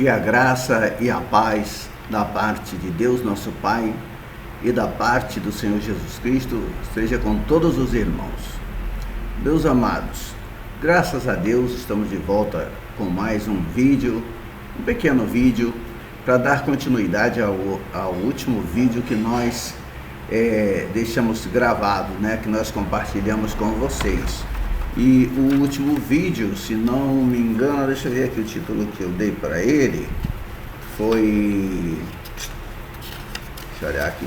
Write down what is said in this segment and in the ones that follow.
Que a graça e a paz da parte de Deus, nosso Pai, e da parte do Senhor Jesus Cristo esteja com todos os irmãos. Meus amados, graças a Deus estamos de volta com mais um vídeo, um pequeno vídeo, para dar continuidade ao último vídeo que nós deixamos gravado, que nós compartilhamos com vocês. E o último vídeo, se não me engano, deixa eu ver aqui o título que eu dei para ele, foi, deixa eu olhar aqui,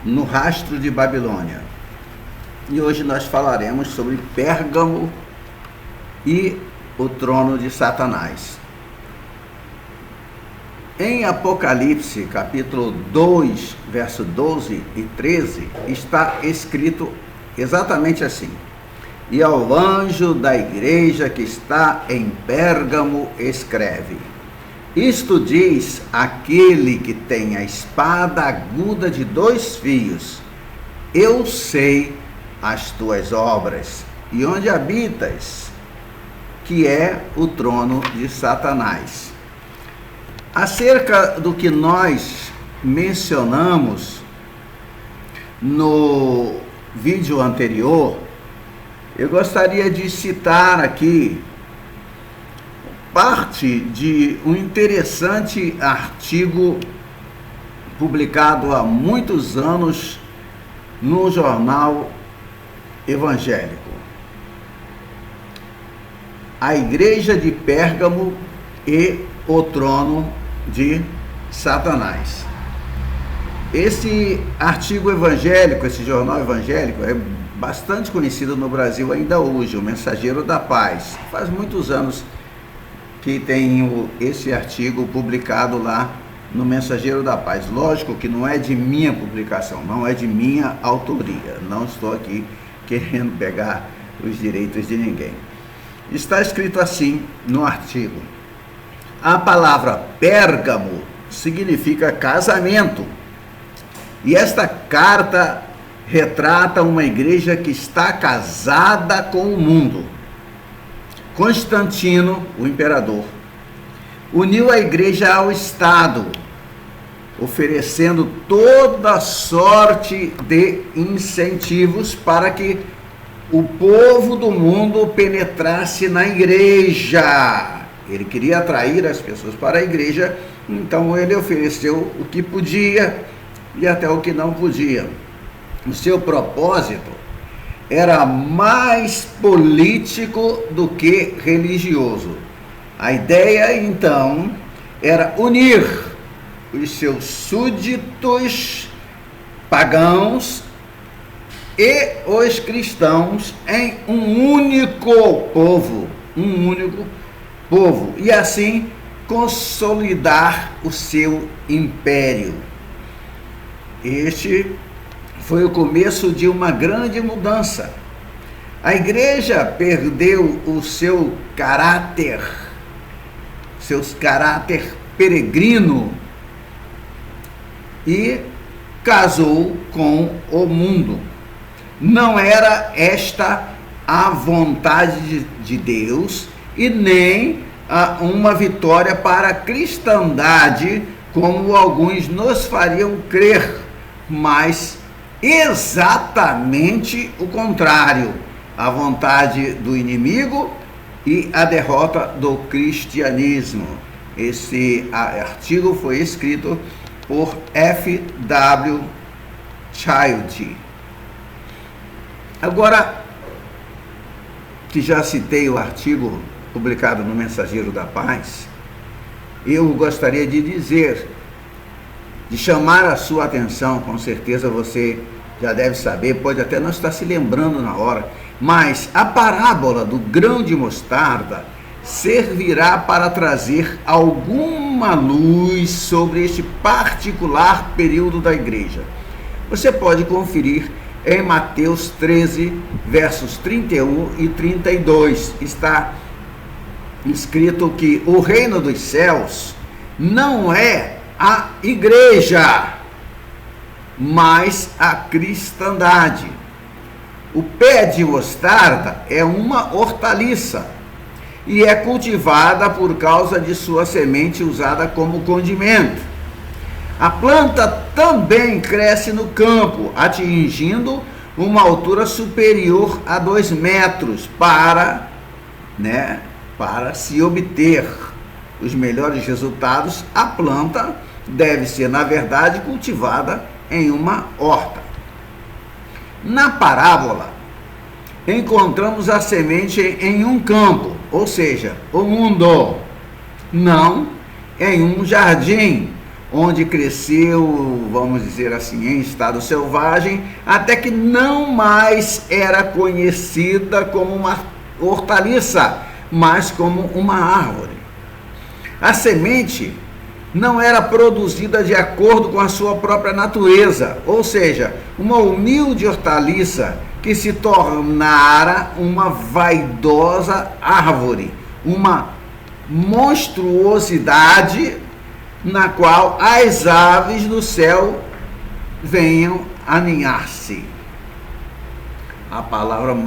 No Rastro de Babilônia. E hoje nós falaremos sobre Pérgamo e o trono de Satanás. Em Apocalipse, capítulo 2, verso 12 e 13, está escrito exatamente assim: e ao anjo da igreja que está em Pérgamo escreve: isto diz aquele que tem a espada aguda de 2 fios, eu sei as tuas obras e onde habitas, que é o trono de Satanás. Acerca do que nós mencionamos no vídeo anterior, eu gostaria de citar aqui parte de um interessante artigo publicado há muitos anos no jornal evangélico. A Igreja de Pérgamo e o trono de Satanás. Esse artigo evangélico, esse jornal evangélico, é bastante conhecido no Brasil ainda hoje, o Mensageiro da Paz. Faz muitos anos que tem esse artigo publicado lá no Mensageiro da Paz. Lógico que não é de minha publicação, não é de minha autoria. Não estou aqui querendo pegar os direitos de ninguém. Está escrito assim no artigo: a palavra Pérgamo significa casamento. E esta carta retrata uma igreja que está casada com o mundo. Constantino, o imperador, uniu a igreja ao Estado, oferecendo toda sorte de incentivos para que o povo do mundo penetrasse na igreja. Ele queria atrair as pessoas para a igreja, então ele ofereceu o que podia e até o que não podia. O seu propósito era mais político do que religioso. A ideia, então, era unir os seus súditos pagãos e os cristãos em um único povo, e assim consolidar o seu império. Este foi o começo de uma grande mudança. A igreja perdeu o seu caráter peregrino e casou com o mundo. Não era esta a vontade de Deus e nem uma vitória para a cristandade, como alguns nos fariam crer, mas exatamente o contrário, a vontade do inimigo e a derrota do cristianismo. Esse artigo foi escrito por F.W. Childs. Agora que já citei o artigo publicado no Mensageiro da Paz, eu gostaria de dizer, de chamar a sua atenção, com certeza você já deve saber, pode até não estar se lembrando na hora, mas a parábola do grão de mostarda servirá para trazer alguma luz sobre este particular período da igreja. Você pode conferir em Mateus 13, versos 31 e 32. Está escrito que o reino dos céus não é a igreja, mas a cristandade. O pé de mostarda é uma hortaliça e é cultivada por causa de sua semente usada como condimento. A planta também cresce no campo, atingindo uma altura superior a 2 metros para se obter os melhores resultados. A planta deve ser, na verdade, cultivada em uma horta. Na parábola, encontramos a semente em um campo, ou seja, o mundo, não em um jardim, onde cresceu, vamos dizer assim, em estado selvagem, até que não mais era conhecida como uma hortaliça, mas como uma árvore. A semente não era produzida de acordo com a sua própria natureza, ou seja, uma humilde hortaliça que se tornara uma vaidosa árvore, uma monstruosidade na qual as aves do céu venham aninhar-se. A palavra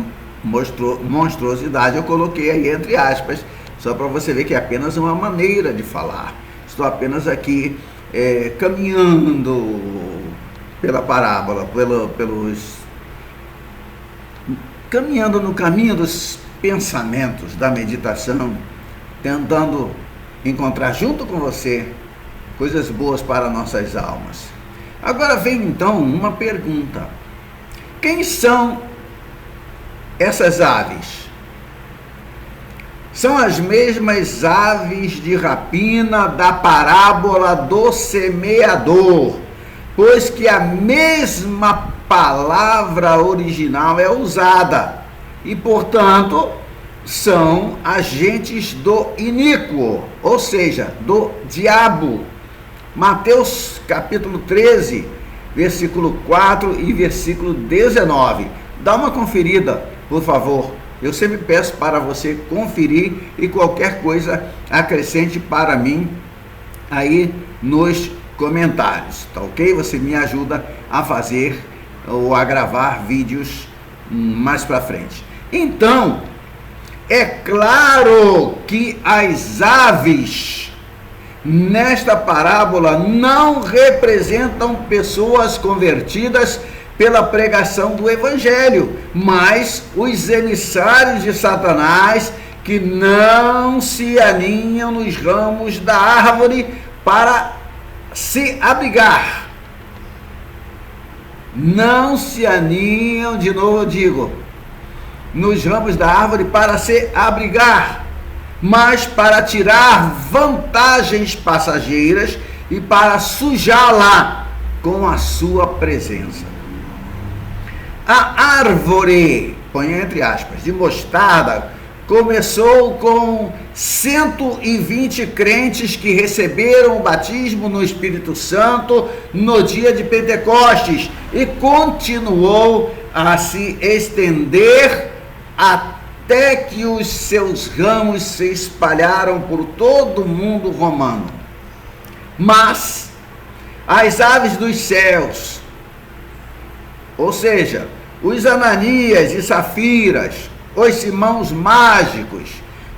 monstruosidade eu coloquei aí entre aspas, só para você ver que é apenas uma maneira de falar. Estou apenas aqui caminhando pela parábola, caminhando no caminho dos pensamentos, da meditação, tentando encontrar junto com você coisas boas para nossas almas. Agora vem então uma pergunta: quem são essas aves? São as mesmas aves de rapina da parábola do semeador, pois que a mesma palavra original é usada e, portanto, são agentes do iníquo, ou seja, do diabo. Mateus capítulo 13, versículo 4 e versículo 19. Dá uma conferida, por favor. Eu sempre peço para você conferir e qualquer coisa acrescente para mim aí nos comentários, tá ok? Você me ajuda a fazer ou a gravar vídeos mais para frente. Então, é claro que as aves nesta parábola não representam pessoas convertidas pela pregação do Evangelho, mas os emissários de Satanás que não se aninham nos ramos da árvore para se abrigar. Não se aninham, de novo eu digo, nos ramos da árvore para se abrigar, mas para tirar vantagens passageiras e para sujá-la com a sua presença. A árvore, põe entre aspas, de mostarda, começou com 120 crentes que receberam o batismo no Espírito Santo no dia de Pentecostes e continuou a se estender até que os seus ramos se espalharam por todo o mundo romano. Mas as aves dos céus, ou seja, os Ananias e Safiras, os Simãos mágicos,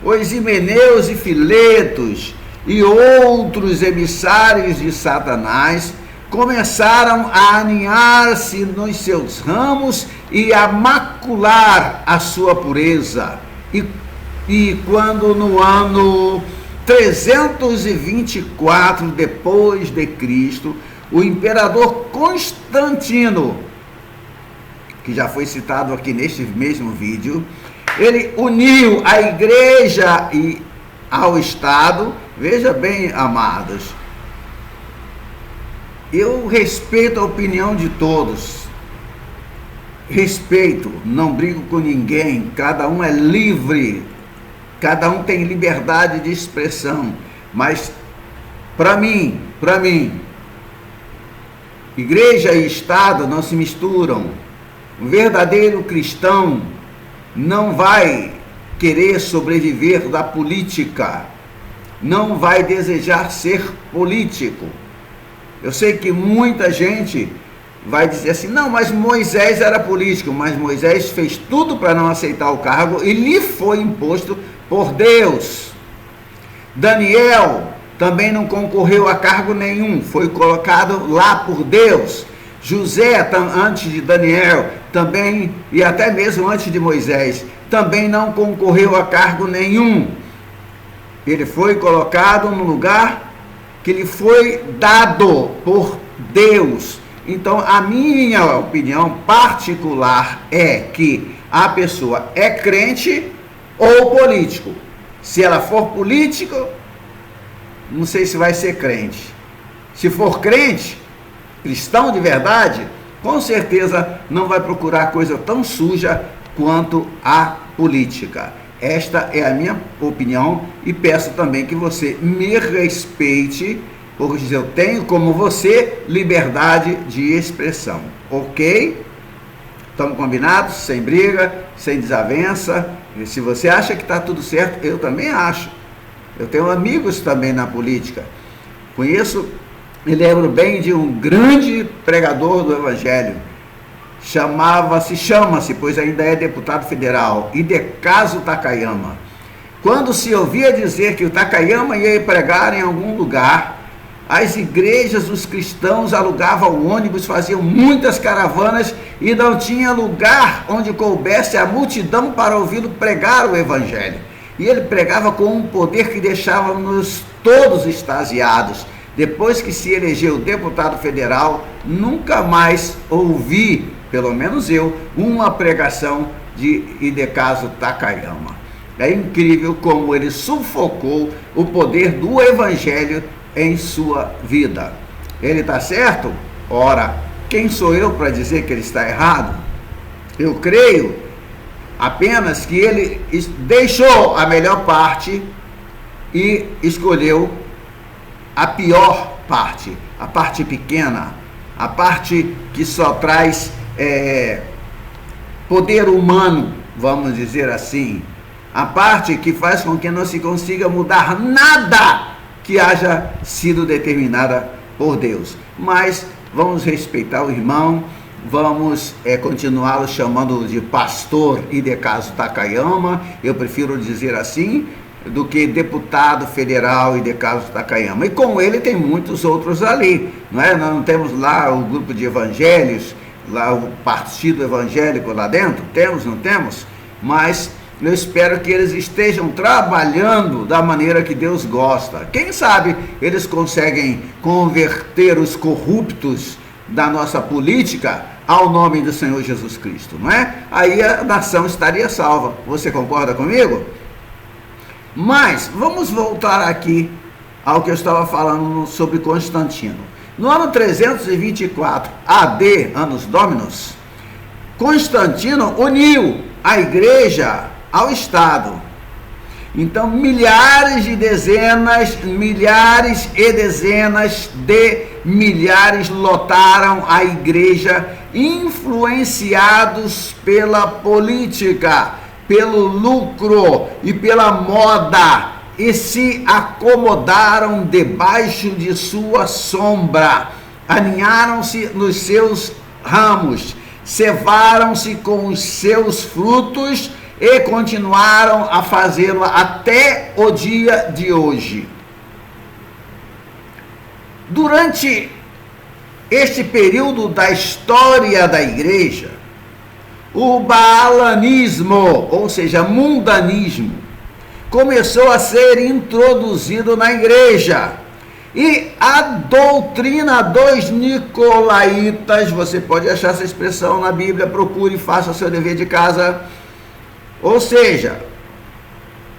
os Himeneus e Filetos e outros emissários de Satanás, começaram a aninhar-se nos seus ramos e a macular a sua pureza. E quando no ano 324 depois de Cristo, o imperador Constantino, que já foi citado aqui neste mesmo vídeo, ele uniu a igreja e ao Estado. Veja bem, amados, eu respeito a opinião de todos, respeito, não brigo com ninguém, cada um é livre, cada um tem liberdade de expressão, mas para mim, igreja e Estado não se misturam. Um verdadeiro cristão não vai querer sobreviver da política, não vai desejar ser político. Eu sei que muita gente vai dizer assim, não, mas Moisés era político, mas Moisés fez tudo para não aceitar o cargo e lhe foi imposto por Deus. Daniel também não concorreu a cargo nenhum, foi colocado lá por Deus. José, antes de Daniel, também, e até mesmo antes de Moisés, também não concorreu a cargo nenhum. Ele foi colocado no lugar que lhe foi dado por Deus. Então, a minha opinião particular é que a pessoa é crente ou político. Se ela for político, não sei se vai ser crente. Se for crente, cristão de verdade, com certeza não vai procurar coisa tão suja quanto a política. Esta é a minha opinião e peço também que você me respeite, porque eu tenho, como você, liberdade de expressão, ok? Estamos combinados? Sem briga, sem desavença. E se você acha que está tudo certo, eu também acho. Eu tenho amigos também na política. Conheço e lembro bem de um grande pregador do Evangelho. Chama-se, pois ainda é deputado federal, Hidecaso Takayama. Quando se ouvia dizer que o Takayama ia pregar em algum lugar, as igrejas dos cristãos alugavam ônibus, faziam muitas caravanas e não tinha lugar onde coubesse a multidão para ouvi-lo pregar o Evangelho. E ele pregava com um poder que deixava-nos todos extasiados. Depois que se elegeu deputado federal, nunca mais ouvi, pelo menos eu, uma pregação de Hidecaso Takayama. É incrível como ele sufocou o poder do Evangelho em sua vida. Ele está certo? Ora, quem sou eu para dizer que ele está errado? Eu creio apenas que ele deixou a melhor parte e escolheu a pior parte, a parte pequena, a parte que só traz poder humano, vamos dizer assim, a parte que faz com que não se consiga mudar nada que haja sido determinada por Deus. Mas vamos respeitar o irmão, vamos continuá-lo chamando de pastor Hidecaso Takayama, eu prefiro dizer assim, do que deputado federal Hidecaso Takayama. E com ele tem muitos outros ali, não é? Nós não temos lá o grupo de evangelhos, lá o partido evangélico lá dentro? Temos, não temos? Mas eu espero que eles estejam trabalhando da maneira que Deus gosta. Quem sabe eles conseguem converter os corruptos da nossa política ao nome do Senhor Jesus Cristo, não é? Aí a nação estaria salva. Você concorda comigo? Mas vamos voltar aqui ao que eu estava falando sobre Constantino. No ano 324 AD, Annus Dominus, Constantino uniu a igreja ao Estado. Então milhares e dezenas de milhares lotaram a igreja, influenciados pela política, pelo lucro e pela moda, e se acomodaram debaixo de sua sombra, aninharam-se nos seus ramos, cevaram-se com os seus frutos e continuaram a fazê-lo até o dia de hoje. Durante este período da história da igreja, o baalanismo, ou seja, mundanismo, começou a ser introduzido na igreja. E a doutrina dos nicolaítas, você pode achar essa expressão na Bíblia, procure e faça o seu dever de casa. Ou seja,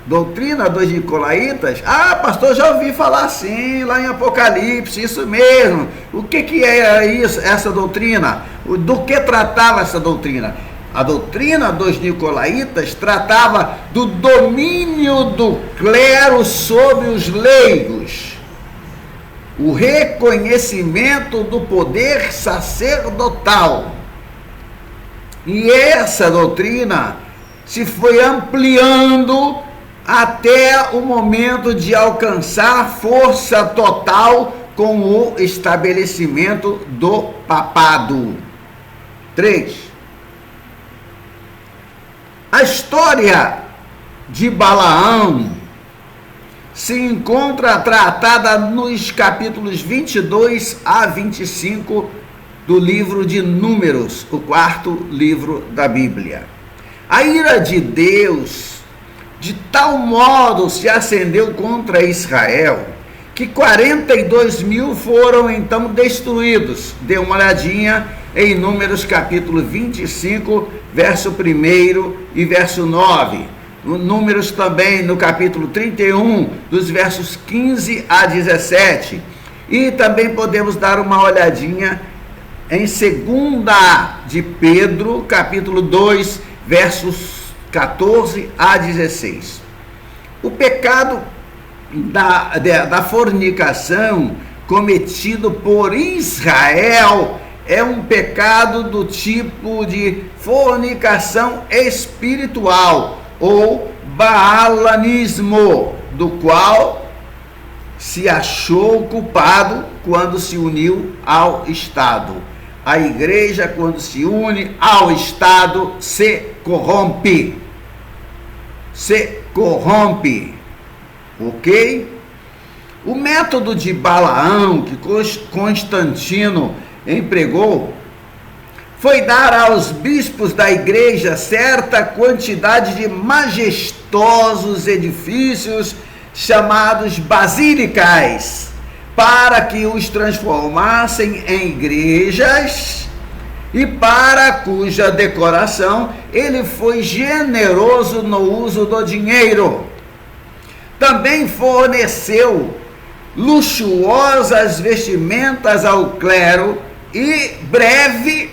doutrina dos nicolaítas, pastor, já ouvi falar assim, lá em Apocalipse, isso mesmo. O que é isso, essa doutrina? Do que tratava essa doutrina? A doutrina dos nicolaítas tratava do domínio do clero sobre os leigos, o reconhecimento do poder sacerdotal. E essa doutrina se foi ampliando até o momento de alcançar força total com o estabelecimento do papado. 3. A história de Balaão se encontra tratada nos capítulos 22 a 25 do livro de Números, o 4º livro da Bíblia. A ira de Deus de tal modo se acendeu contra Israel que 42.000 foram então destruídos. Dê uma olhadinha em Números capítulo 25, verso 1 e verso 9. Números também no capítulo 31, dos versos 15 a 17. E também podemos dar uma olhadinha em 2 de Pedro, capítulo 2, versos 14 a 16. O pecado da fornicação cometido por Israel é um pecado do tipo de fornicação espiritual ou baalanismo, do qual se achou culpado quando se uniu ao Estado. A igreja, quando se une ao Estado, se corrompe. Se corrompe. Ok? O método de Balaão que Constantino empregou foi dar aos bispos da igreja certa quantidade de majestosos edifícios chamados basílicas, para que os transformassem em igrejas, e para cuja decoração ele foi generoso no uso do dinheiro. Também forneceu luxuosas vestimentas ao clero, e breve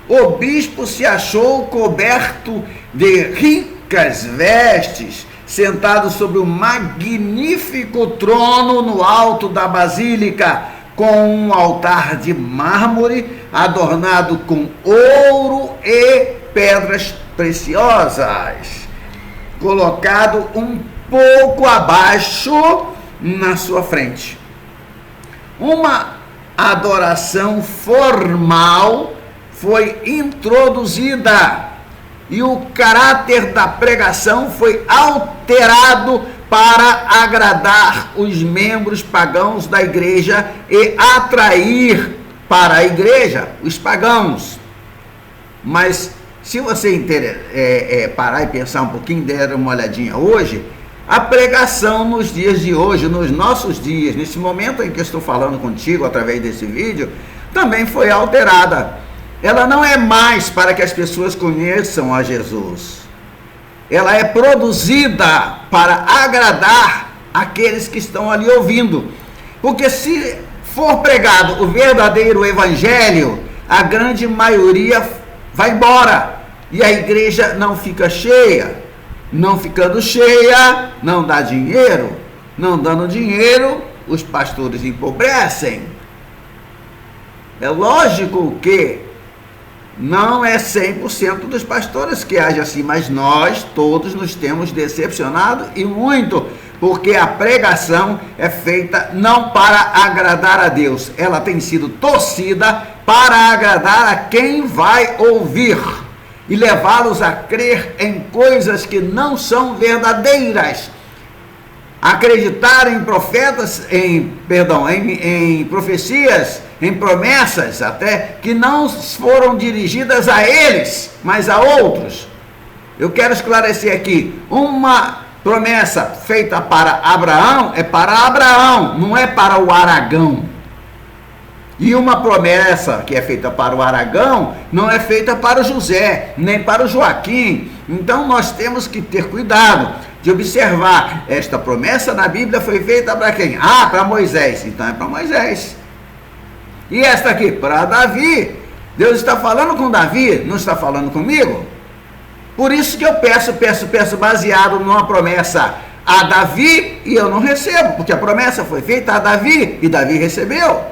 o bispo se achou coberto de ricas vestes, sentado sobre um magnífico trono no alto da basílica, com um altar de mármore adornado com ouro e pedras preciosas, colocado um pouco abaixo na sua frente. Uma adoração formal foi introduzida e o caráter da pregação foi alterado para agradar os membros pagãos da igreja e atrair para a igreja os pagãos. Mas se você parar e pensar um pouquinho, der uma olhadinha hoje, a pregação nos dias de hoje, nos nossos dias, nesse momento em que eu estou falando contigo através desse vídeo, também foi alterada. Ela não é mais para que as pessoas conheçam a Jesus. Ela é produzida para agradar aqueles que estão ali ouvindo. Porque se for pregado o verdadeiro evangelho, a grande maioria vai embora e a igreja não fica cheia. Não ficando cheia, não dá dinheiro. Não dando dinheiro, os pastores empobrecem. É lógico que não é 100% dos pastores que agem assim, mas nós todos nos temos decepcionado e muito, porque a pregação é feita não para agradar a Deus, ela tem sido torcida para agradar a quem vai ouvir e levá-los a crer em coisas que não são verdadeiras, acreditar em profetas, em profecias, em promessas até, que não foram dirigidas a eles, mas a outros. Eu quero esclarecer aqui, uma promessa feita para Abraão é para Abraão, não é para o Aragão. E uma promessa que é feita para o Aragão não é feita para o José, nem para o Joaquim. Então nós temos que ter cuidado de observar, esta promessa na Bíblia foi feita para quem? Ah, para Moisés, então é para Moisés. E esta aqui, para Davi. Deus está falando com Davi, não está falando comigo? Por isso que eu peço baseado numa promessa a Davi e eu não recebo, porque a promessa foi feita a Davi e Davi recebeu.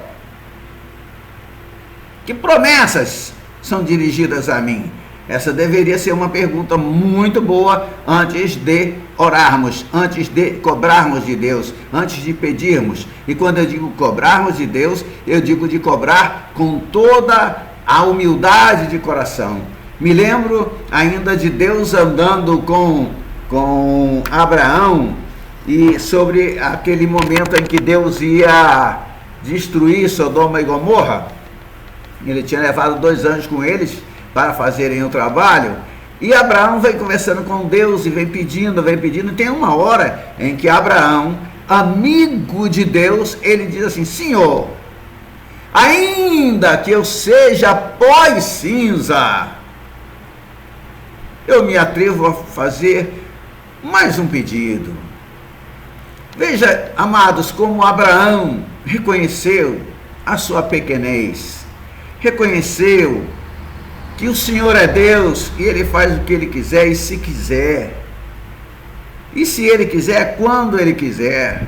Que promessas são dirigidas a mim? Essa deveria ser uma pergunta muito boa antes de orarmos, antes de cobrarmos de Deus, antes de pedirmos. E quando eu digo cobrarmos de Deus, eu digo de cobrar com toda a humildade de coração. Me lembro ainda de Deus andando com Abraão, e sobre aquele momento em que Deus ia destruir Sodoma e Gomorra. Ele tinha levado 2 anjos com eles para fazerem o trabalho, e Abraão vem conversando com Deus e vem pedindo, e tem uma hora em que Abraão, amigo de Deus, ele diz assim: Senhor, ainda que eu seja pó e cinza, eu me atrevo a fazer mais um pedido. Veja, amados, como Abraão reconheceu a sua pequenez, reconheceu que o Senhor é Deus e Ele faz o que Ele quiser e se quiser. E se Ele quiser, quando Ele quiser,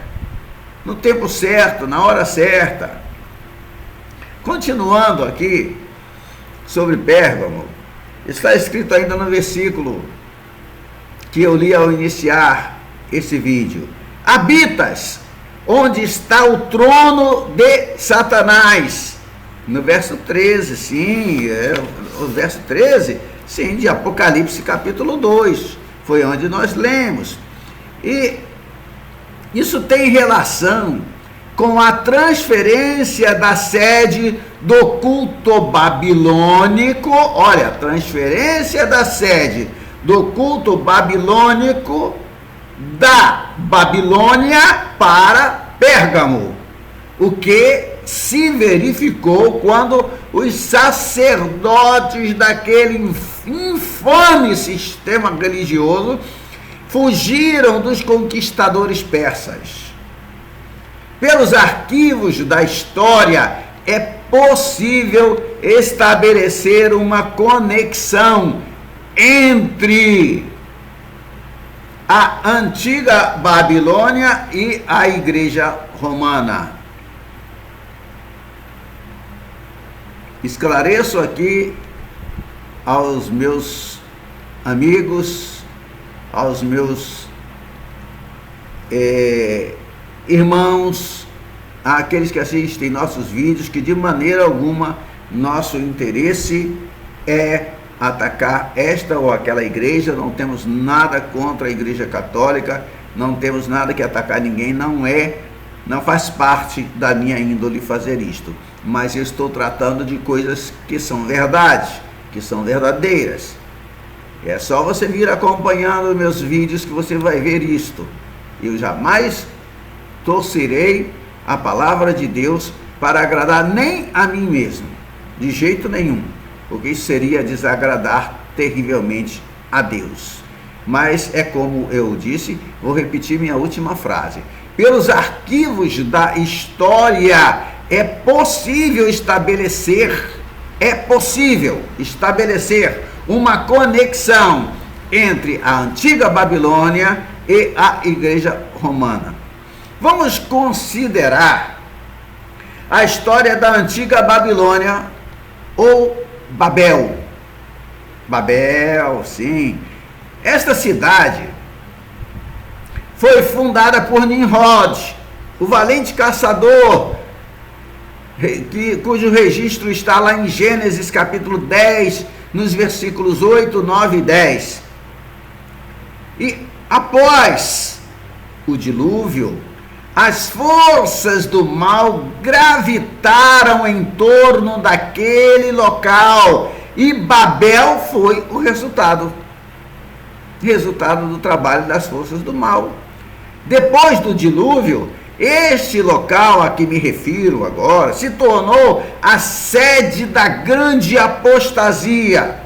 no tempo certo, na hora certa. Continuando aqui sobre Pérgamo, está escrito ainda no versículo que eu li ao iniciar esse vídeo: habitas onde está o trono de Satanás. No verso 13, sim, o verso 13, sim, de Apocalipse capítulo 2, foi onde nós lemos. E isso tem relação com a transferência da sede do culto babilônico. Olha, transferência da sede do culto babilônico da Babilônia para Pérgamo, o que se verificou quando os sacerdotes daquele infame sistema religioso fugiram dos conquistadores persas. Pelos arquivos da história, é possível estabelecer uma conexão entre a antiga Babilônia e a Igreja Romana. Esclareço aqui aos meus amigos, aos meus irmãos, àqueles que assistem nossos vídeos, que de maneira alguma nosso interesse é atacar esta ou aquela igreja. Não temos nada contra a Igreja Católica, não temos nada que atacar ninguém, não faz parte da minha índole fazer isto, mas eu estou tratando de coisas que são verdade, que são verdadeiras. É só você vir acompanhando meus vídeos que você vai ver isto. Eu jamais torcerei a palavra de Deus para agradar nem a mim mesmo, de jeito nenhum, porque isso seria desagradar terrivelmente a Deus. Mas é como eu disse, vou repetir minha última frase: pelos arquivos da história é possível estabelecer uma conexão entre a antiga Babilônia e a Igreja Romana. Vamos considerar a história da antiga Babilônia ou Babel. Babel, sim. Esta cidade foi fundada por Nimrod, o valente caçador, cujo registro está lá em Gênesis capítulo 10, nos versículos 8, 9 e 10. E após o dilúvio, as forças do mal gravitaram em torno daquele local, e Babel foi o resultado do trabalho das forças do mal. Depois do dilúvio, este local a que me refiro agora se tornou a sede da grande apostasia.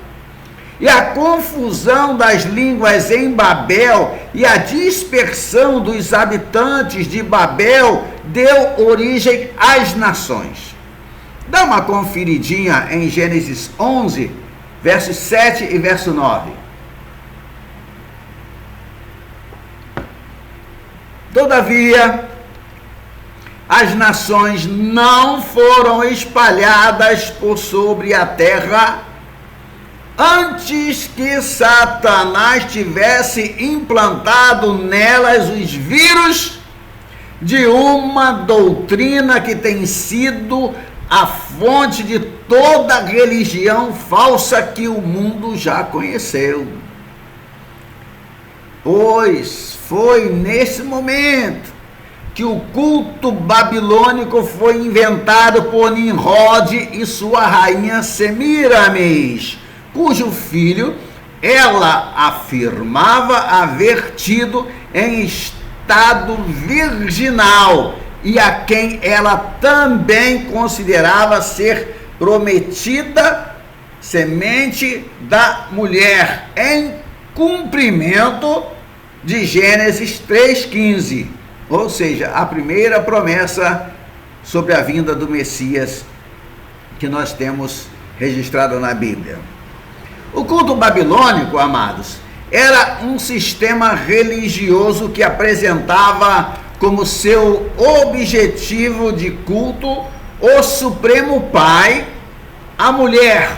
E a confusão das línguas em Babel e a dispersão dos habitantes de Babel deu origem às nações. Dá uma conferidinha em Gênesis 11, versos 7 e verso 9. Todavia, as nações não foram espalhadas por sobre a terra antes que Satanás tivesse implantado nelas os vírus de uma doutrina que tem sido a fonte de toda religião falsa que o mundo já conheceu. Pois foi nesse momento que o culto babilônico foi inventado por Nimrod e sua rainha Semiramis, cujo filho ela afirmava haver tido em estado virginal e a quem ela também considerava ser prometida semente da mulher, em cumprimento de Gênesis 3,15, ou seja, a primeira promessa sobre a vinda do Messias que nós temos registrada na Bíblia. O culto babilônico, amados, era um sistema religioso que apresentava como seu objetivo de culto o Supremo Pai, a mulher,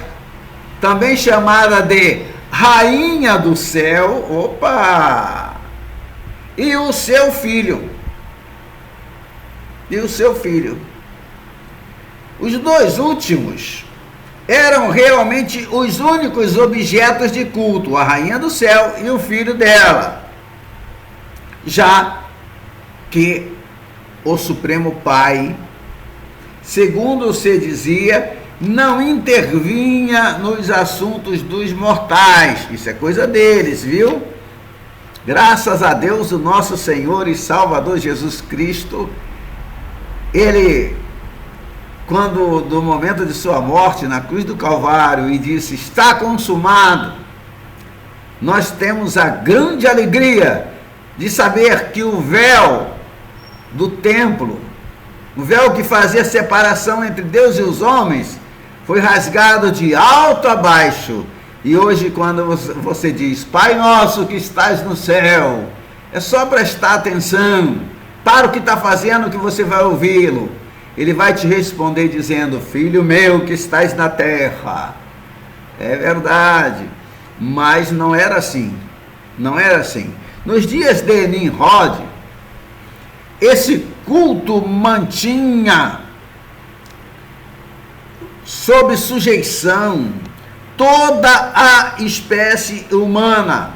também chamada de Rainha do Céu, e o seu filho. Os dois últimos eram realmente os únicos objetos de culto, a Rainha do Céu e o filho dela, já que o Supremo Pai, segundo se dizia, não intervinha nos assuntos dos mortais. Isso é coisa deles, viu? Graças a Deus, o nosso Senhor e Salvador Jesus Cristo, ele, quando no momento de sua morte na cruz do Calvário, e disse, está consumado, nós temos a grande alegria de saber que o véu do templo, o véu que fazia separação entre Deus e os homens, foi rasgado de alto a baixo. E hoje, quando você diz, Pai nosso que estás no céu, é só prestar atenção, para o que está fazendo, que você vai ouvi-lo. Ele vai te responder dizendo, filho meu que estás na terra. É verdade, mas não era assim. Nos dias de Nimrod, esse culto mantinha sob sujeição toda a espécie humana,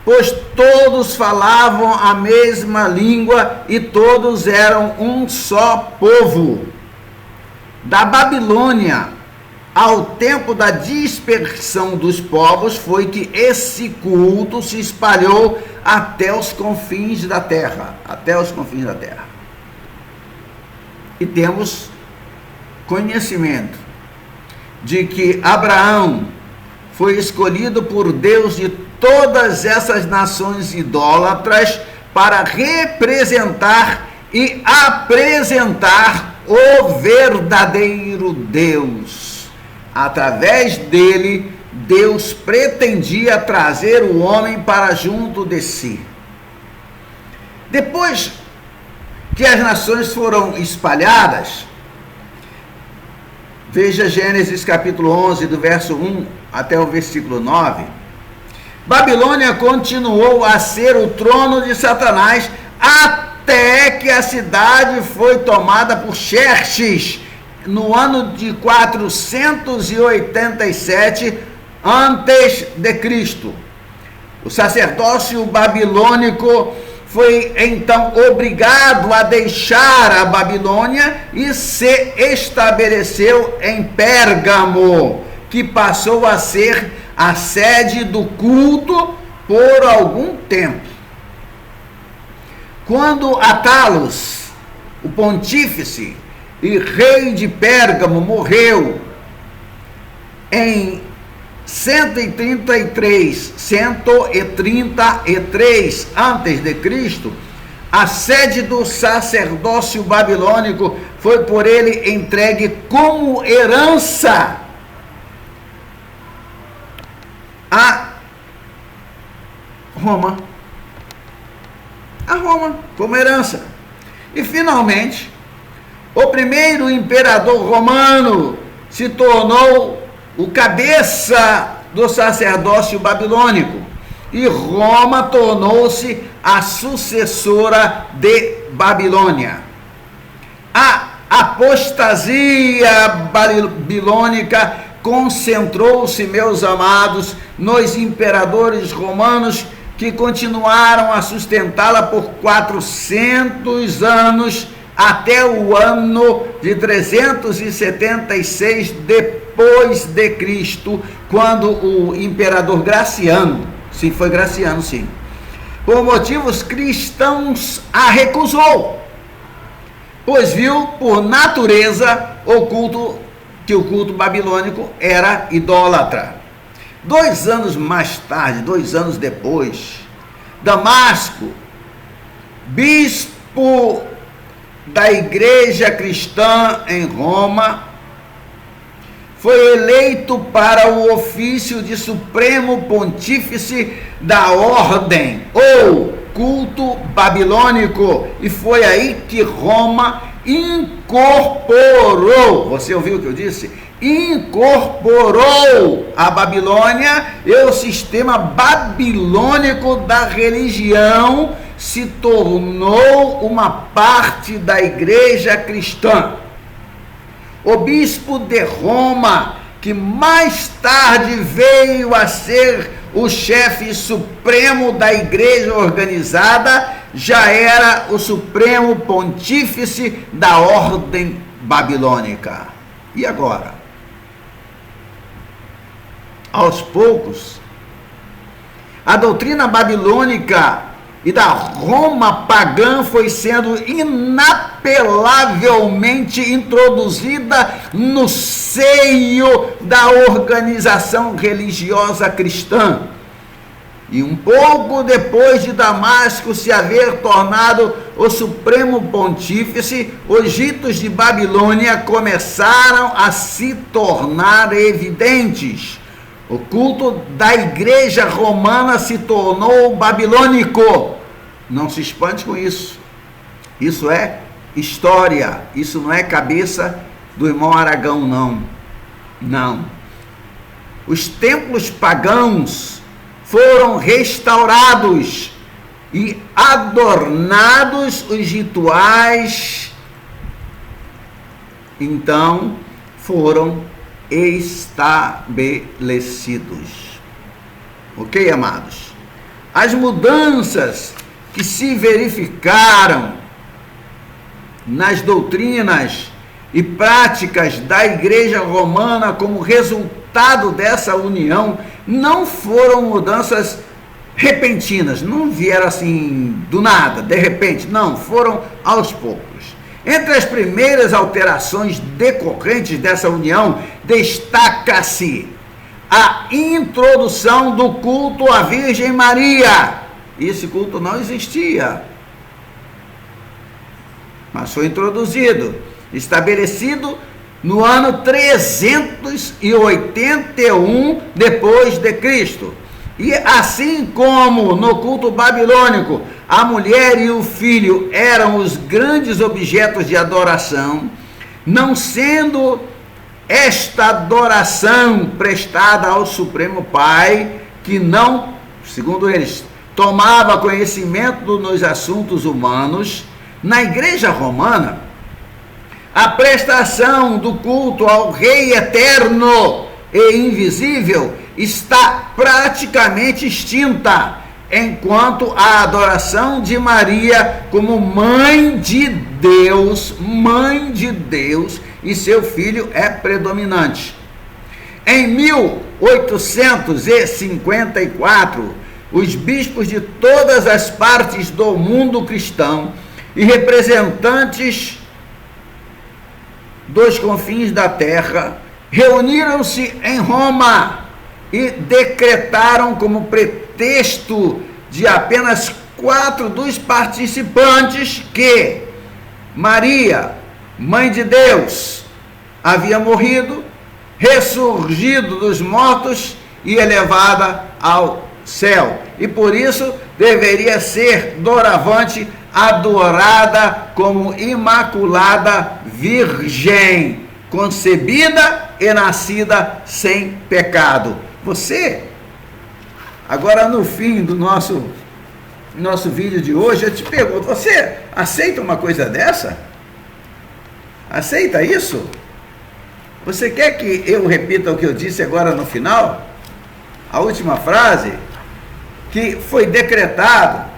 pois todos falavam a mesma língua e todos eram um só povo. Da Babilônia ao tempo da dispersão dos povos foi que esse culto se espalhou até os confins da terra, E temos conhecimento de que Abraão foi escolhido por Deus de todas essas nações idólatras para representar e apresentar o verdadeiro Deus. Através dele, Deus pretendia trazer o homem para junto de si. Depois que as nações foram espalhadas, veja Gênesis capítulo 11, do verso 1 até o versículo 9, Babilônia continuou a ser o trono de Satanás até que a cidade foi tomada por Xerxes no ano de 487 antes de Cristo. O sacerdócio babilônico foi então obrigado a deixar a Babilônia e se estabeleceu em Pérgamo, que passou a ser a sede do culto por algum tempo. Quando Atalos, o pontífice e rei de Pérgamo, morreu em 133 antes de Cristo, a sede do sacerdócio babilônico foi por ele entregue como herança a Roma, como herança. E finalmente, o primeiro imperador romano se tornou o cabeça do sacerdócio babilônico, e Roma tornou-se a sucessora de Babilônia. A apostasia babilônica concentrou-se, meus amados, nos imperadores romanos, que continuaram a sustentá-la por 400 anos, até o ano de 376 depois de Cristo, quando o imperador Graciano, sim, foi Graciano, sim, por motivos cristãos, a recusou, pois viu por natureza que o culto babilônico era idólatra. 2 anos mais tarde, 2 anos depois, Damasco, bispo da igreja cristã em Roma, foi eleito para o ofício de Supremo Pontífice da Ordem, ou culto babilônico, e foi aí que Roma incorporou, você ouviu o que eu disse? Incorporou a Babilônia, e o sistema babilônico da religião se tornou uma parte da igreja cristã. O bispo de Roma, que mais tarde veio a ser o chefe supremo da igreja organizada, já era o supremo pontífice da ordem babilônica. E agora? Aos poucos, a doutrina babilônica e da Roma pagã foi sendo inapelavelmente introduzida no seio da organização religiosa cristã. E um pouco depois de Damasco se haver tornado o supremo pontífice, os ritos de Babilônia começaram a se tornar evidentes. O culto da igreja romana se tornou babilônico. Não se espante com isso. Isso é história. Isso não é cabeça do irmão Aragão, não. Não. Os templos pagãos foram restaurados e adornados os rituais, então foram estabelecidos. Ok, amados? As mudanças que se verificaram nas doutrinas e práticas da Igreja Romana como resultado dessa união não foram mudanças repentinas, não vieram assim do nada, de repente, não, foram aos poucos. Entre as primeiras alterações decorrentes dessa união, destaca-se a introdução do culto à Virgem Maria. Esse culto não existia, mas foi introduzido, estabelecido no ano 381 depois de Cristo. E assim como no culto babilônico, a mulher e o filho eram os grandes objetos de adoração, não sendo esta adoração prestada ao Supremo Pai, que não, segundo eles, tomava conhecimento nos assuntos humanos, na Igreja Romana, a prestação do culto ao Rei eterno e invisível está praticamente extinta, enquanto a adoração de Maria como mãe de Deus e seu filho é predominante. Em 1854, os bispos de todas as partes do mundo cristão e representantes dos confins da terra reuniram-se em Roma e decretaram como pretexto de apenas 4 dos participantes que Maria, mãe de Deus, havia morrido, ressurgido dos mortos e elevada ao céu, e por isso deveria ser doravante adorada como Imaculada Virgem, concebida e nascida sem pecado. Você, agora no fim do nosso vídeo de hoje, eu te pergunto, você aceita uma coisa dessa? Aceita isso? Você quer que eu repita o que eu disse agora no final? A última frase, que foi decretado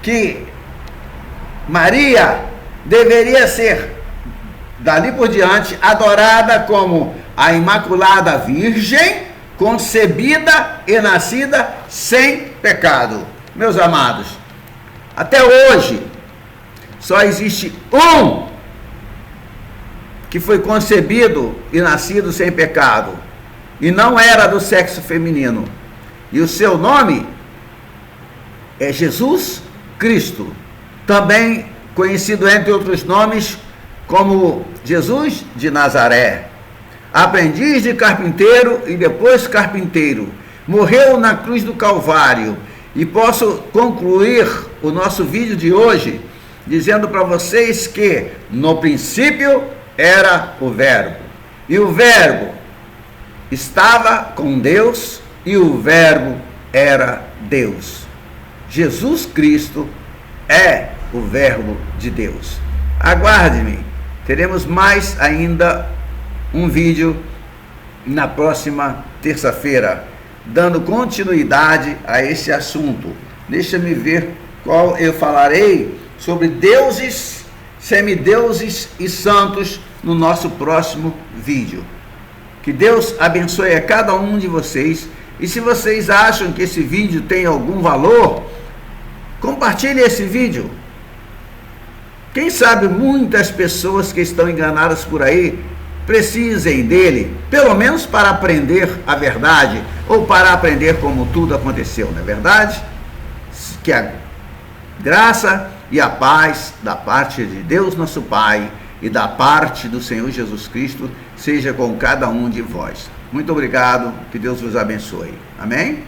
que Maria deveria ser, dali por diante, adorada como a Imaculada Virgem, concebida e nascida sem pecado. Meus amados, até hoje, só existe um que foi concebido e nascido sem pecado, e não era do sexo feminino, e o seu nome é Jesus Cristo, também conhecido entre outros nomes como Jesus de Nazaré, aprendiz de carpinteiro e depois carpinteiro, morreu na cruz do Calvário. E posso concluir o nosso vídeo de hoje dizendo para vocês que no princípio era o Verbo, e o Verbo estava com Deus, e o Verbo era Deus. Jesus Cristo é o Verbo de Deus. Aguarde-me, teremos mais ainda um vídeo na próxima terça-feira, dando continuidade a esse assunto. Deixa-me ver qual eu falarei sobre deuses, semideuses e santos no nosso próximo vídeo. Que Deus abençoe a cada um de vocês. E se vocês acham que esse vídeo tem algum valor, compartilhe esse vídeo. Quem sabe muitas pessoas que estão enganadas por aí precisem dele, pelo menos para aprender a verdade, ou para aprender como tudo aconteceu, não é verdade? Que a graça e a paz da parte de Deus nosso Pai e da parte do Senhor Jesus Cristo seja com cada um de vós. Muito obrigado, que Deus vos abençoe. Amém?